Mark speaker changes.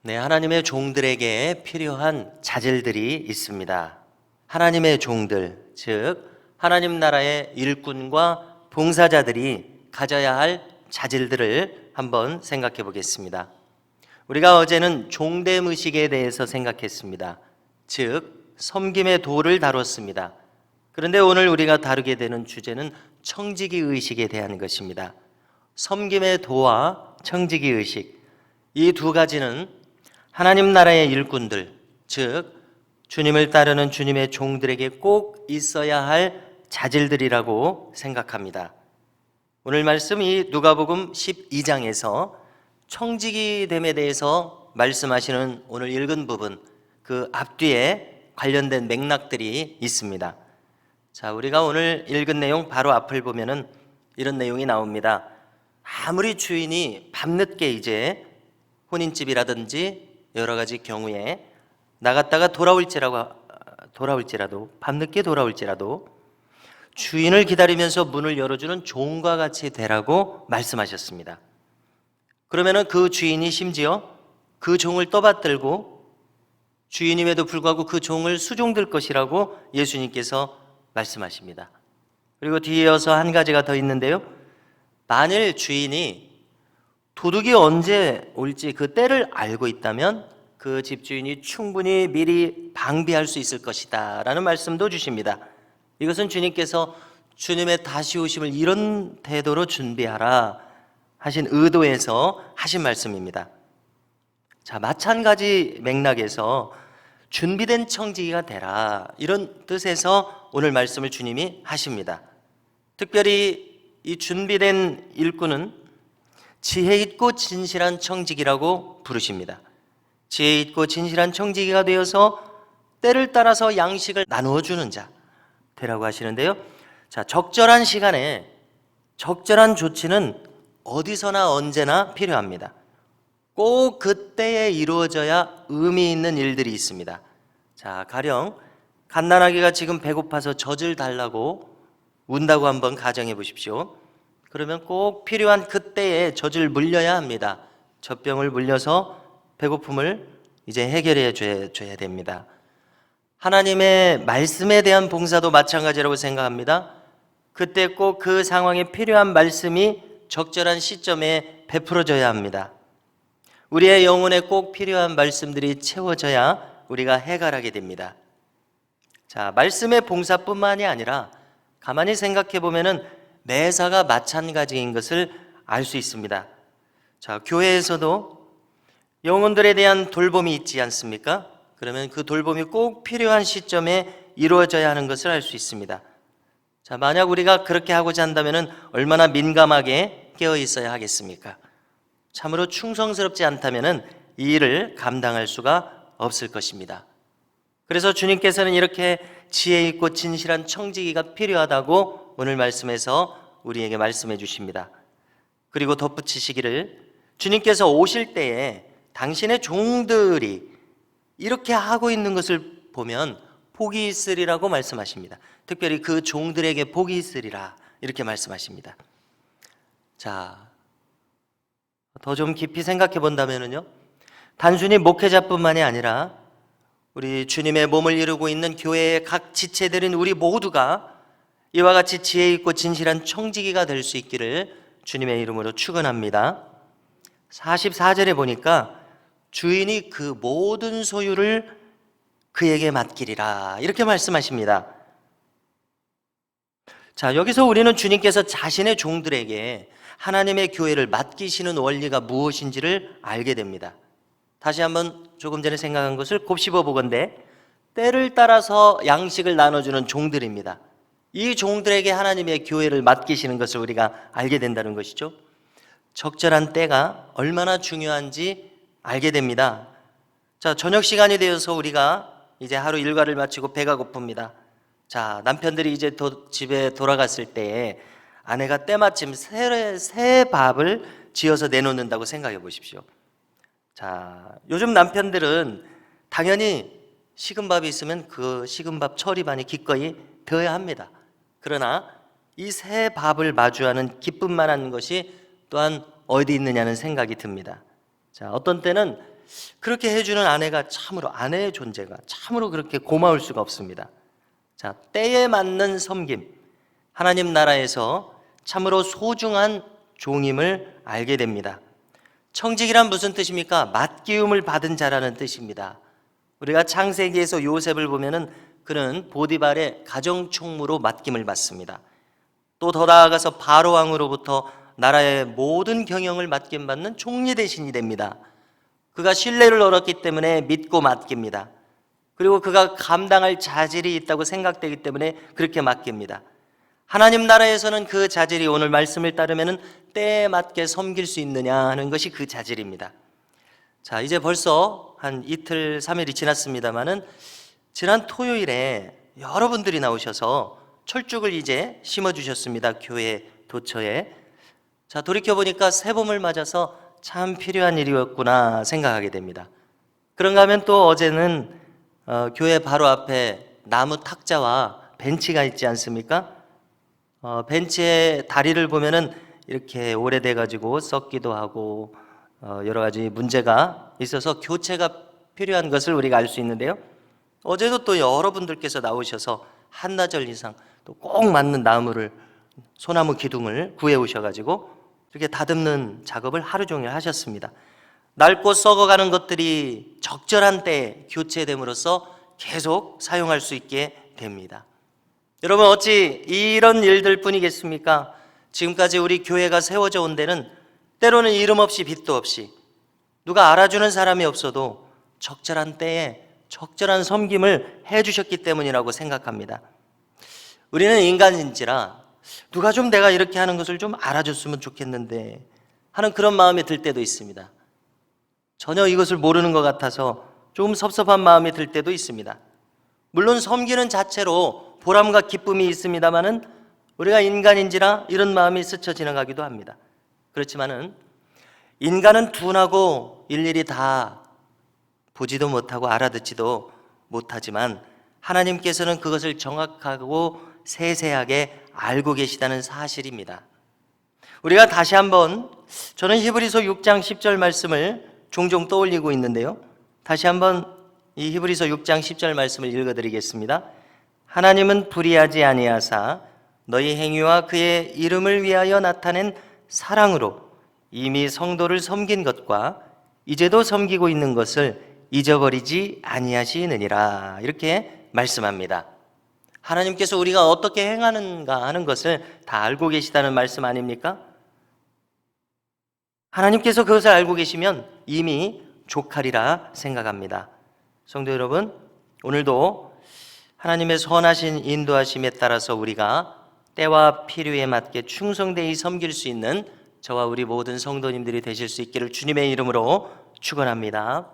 Speaker 1: 네, 하나님의 종들에게 필요한 자질들이 있습니다. 하나님의 종들, 즉 하나님 나라의 일꾼과 봉사자들이 가져야 할 자질들을 한번 생각해 보겠습니다. 우리가 어제는 종됨 의식에 대해서 생각했습니다. 즉 섬김의 도를 다뤘습니다. 그런데 오늘 우리가 다루게 되는 주제는 청지기 의식에 대한 것입니다. 섬김의 도와 청지기 의식, 이 두 가지는 하나님 나라의 일꾼들, 즉 주님을 따르는 주님의 종들에게 꼭 있어야 할 자질들이라고 생각합니다. 오늘 말씀이 누가복음 12장에서 청지기됨에 대해서 말씀하시는 오늘 읽은 부분, 그 앞뒤에 관련된 맥락들이 있습니다. 자, 우리가 오늘 읽은 내용 바로 앞을 보면은 이런 내용이 나옵니다. 아무리 주인이 밤늦게 이제 혼인집이라든지 여러 가지 경우에 나갔다가 돌아올지라도 밤늦게 돌아올지라도 주인을 기다리면서 문을 열어주는 종과 같이 되라고 말씀하셨습니다. 그러면은 그 주인이 심지어 그 종을 떠받들고 주인임에도 불구하고 그 종을 수종들 것이라고 예수님께서 말씀하십니다. 그리고 뒤에 이어서 한 가지가 더 있는데요. 만일 주인이 도둑이 언제 올지 그 때를 알고 있다면 그 집주인이 충분히 미리 방비할 수 있을 것이다 라는 말씀도 주십니다. 이것은 주님께서 주님의 다시 오심을 이런 태도로 준비하라 하신 의도에서 하신 말씀입니다. 자, 마찬가지 맥락에서 준비된 청지기가 되라 이런 뜻에서 오늘 말씀을 주님이 하십니다. 특별히 이 준비된 일꾼은 지혜 있고 진실한 청지기라고 부르십니다. 지혜 있고 진실한 청지기가 되어서 때를 따라서 양식을 나누어 주는 자 되라고 하시는데요. 자, 적절한 시간에 적절한 조치는 어디서나 언제나 필요합니다. 꼭 그때에 이루어져야 의미 있는 일들이 있습니다. 자, 가령 갓난아기가 지금 배고파서 젖을 달라고 운다고 한번 가정해 보십시오. 그러면 꼭 필요한 그때에 젖을 물려야 합니다. 젖병을 물려서 배고픔을 이제 해결해 줘야 됩니다. 하나님의 말씀에 대한 봉사도 마찬가지라고 생각합니다. 그때 꼭 그 상황에 필요한 말씀이 적절한 시점에 베풀어져야 합니다. 우리의 영혼에 꼭 필요한 말씀들이 채워져야 우리가 해결하게 됩니다. 자, 말씀의 봉사뿐만이 아니라 가만히 생각해 보면은 매사가 마찬가지인 것을 알 수 있습니다. 자, 교회에서도 영혼들에 대한 돌봄이 있지 않습니까? 그러면 그 돌봄이 꼭 필요한 시점에 이루어져야 하는 것을 알 수 있습니다. 자, 만약 우리가 그렇게 하고자 한다면 얼마나 민감하게 깨어 있어야 하겠습니까? 참으로 충성스럽지 않다면 이 일을 감당할 수가 없을 것입니다. 그래서 주님께서는 이렇게 지혜 있고 진실한 청지기가 필요하다고 오늘 말씀에서 우리에게 말씀해 주십니다. 그리고 덧붙이시기를 주님께서 오실 때에 당신의 종들이 이렇게 하고 있는 것을 보면 복이 있으리라고 말씀하십니다. 특별히 그 종들에게 복이 있으리라 이렇게 말씀하십니다. 자, 더 좀 깊이 생각해 본다면요, 단순히 목회자뿐만이 아니라 우리 주님의 몸을 이루고 있는 교회의 각 지체들인 우리 모두가 이와 같이 지혜 있고 진실한 청지기가 될 수 있기를 주님의 이름으로 축원합니다. 44절에 보니까 주인이 그 모든 소유를 그에게 맡기리라 이렇게 말씀하십니다. 자, 여기서 우리는 주님께서 자신의 종들에게 하나님의 교회를 맡기시는 원리가 무엇인지를 알게 됩니다. 다시 한번 조금 전에 생각한 것을 곱씹어 보건대 때를 따라서 양식을 나눠주는 종들입니다. 이 종들에게 하나님의 교회를 맡기시는 것을 우리가 알게 된다는 것이죠. 적절한 때가 얼마나 중요한지 알게 됩니다. 자, 저녁 시간이 되어서 우리가 이제 하루 일과를 마치고 배가 고픕니다. 자, 남편들이 이제 집에 돌아갔을 때에 아내가 때마침 새 밥을 지어서 내놓는다고 생각해 보십시오. 자, 요즘 남편들은 당연히 식은 밥이 있으면 그 식은 밥 처리반이 기꺼이 되어야 합니다. 그러나 이 새 밥을 마주하는 기쁨만한 것이 또한 어디 있느냐는 생각이 듭니다. 자, 어떤 때는 그렇게 해주는 아내가 참으로, 아내의 존재가 참으로 그렇게 고마울 수가 없습니다. 자, 때에 맞는 섬김, 하나님 나라에서 참으로 소중한 종임을 알게 됩니다. 청직이란 무슨 뜻입니까? 맡기움을 받은 자라는 뜻입니다. 우리가 창세기에서 요셉을 보면은 그는 보디발의 가정총무로 맡김을 받습니다. 또 더 나아가서 바로 왕으로부터 나라의 모든 경영을 맡김받는 총리 대신이 됩니다. 그가 신뢰를 얻었기 때문에 믿고 맡깁니다. 그리고 그가 감당할 자질이 있다고 생각되기 때문에 그렇게 맡깁니다. 하나님 나라에서는 그 자질이 오늘 말씀을 따르면 때에 맞게 섬길 수 있느냐 하는 것이 그 자질입니다. 자, 이제 벌써 한 이틀, 3일이 지났습니다마는 지난 토요일에 여러분들이 나오셔서 철쭉을 이제 심어주셨습니다. 교회 도처에. 자, 돌이켜보니까 새봄을 맞아서 참 필요한 일이었구나 생각하게 됩니다. 그런가 하면 또 어제는 교회 바로 앞에 나무 탁자와 벤치가 있지 않습니까? 벤치의 다리를 보면은 이렇게 오래돼 가지고 썩기도 하고 여러 가지 문제가 있어서 교체가 필요한 것을 우리가 알 수 있는데요. 어제도 또 여러분들께서 나오셔서 한나절 이상 또 꼭 맞는 나무를, 소나무 기둥을 구해 오셔가지고 이렇게 다듬는 작업을 하루 종일 하셨습니다. 낡고 썩어가는 것들이 적절한 때에 교체됨으로써 계속 사용할 수 있게 됩니다. 여러분, 어찌 이런 일들 뿐이겠습니까? 지금까지 우리 교회가 세워져 온 데는 때로는 이름 없이 빛도 없이 누가 알아주는 사람이 없어도 적절한 때에 적절한 섬김을 해주셨기 때문이라고 생각합니다. 우리는 인간인지라 누가 좀 내가 이렇게 하는 것을 좀 알아줬으면 좋겠는데 하는 그런 마음이 들 때도 있습니다. 전혀 이것을 모르는 것 같아서 조금 섭섭한 마음이 들 때도 있습니다. 물론 섬기는 자체로 보람과 기쁨이 있습니다마는 우리가 인간인지라 이런 마음이 스쳐 지나가기도 합니다. 그렇지만은 인간은 둔하고 일일이 다 보지도 못하고 알아듣지도 못하지만 하나님께서는 그것을 정확하고 세세하게 알고 계시다는 사실입니다. 우리가 다시 한번, 저는 히브리서 6장 10절 말씀을 종종 떠올리고 있는데요, 다시 한번 이 히브리서 6장 10절 말씀을 읽어드리겠습니다. 하나님은 불의하지 아니하사 너희 행위와 그의 이름을 위하여 나타낸 사랑으로 이미 성도를 섬긴 것과 이제도 섬기고 있는 것을 잊어버리지 아니하시느니라, 이렇게 말씀합니다. 하나님께서 우리가 어떻게 행하는가 하는 것을 다 알고 계시다는 말씀 아닙니까? 하나님께서 그것을 알고 계시면 이미 족하리라 생각합니다. 성도 여러분, 오늘도 하나님의 선하신 인도하심에 따라서 우리가 때와 필요에 맞게 충성되이 섬길 수 있는 저와 우리 모든 성도님들이 되실 수 있기를 주님의 이름으로 축원합니다.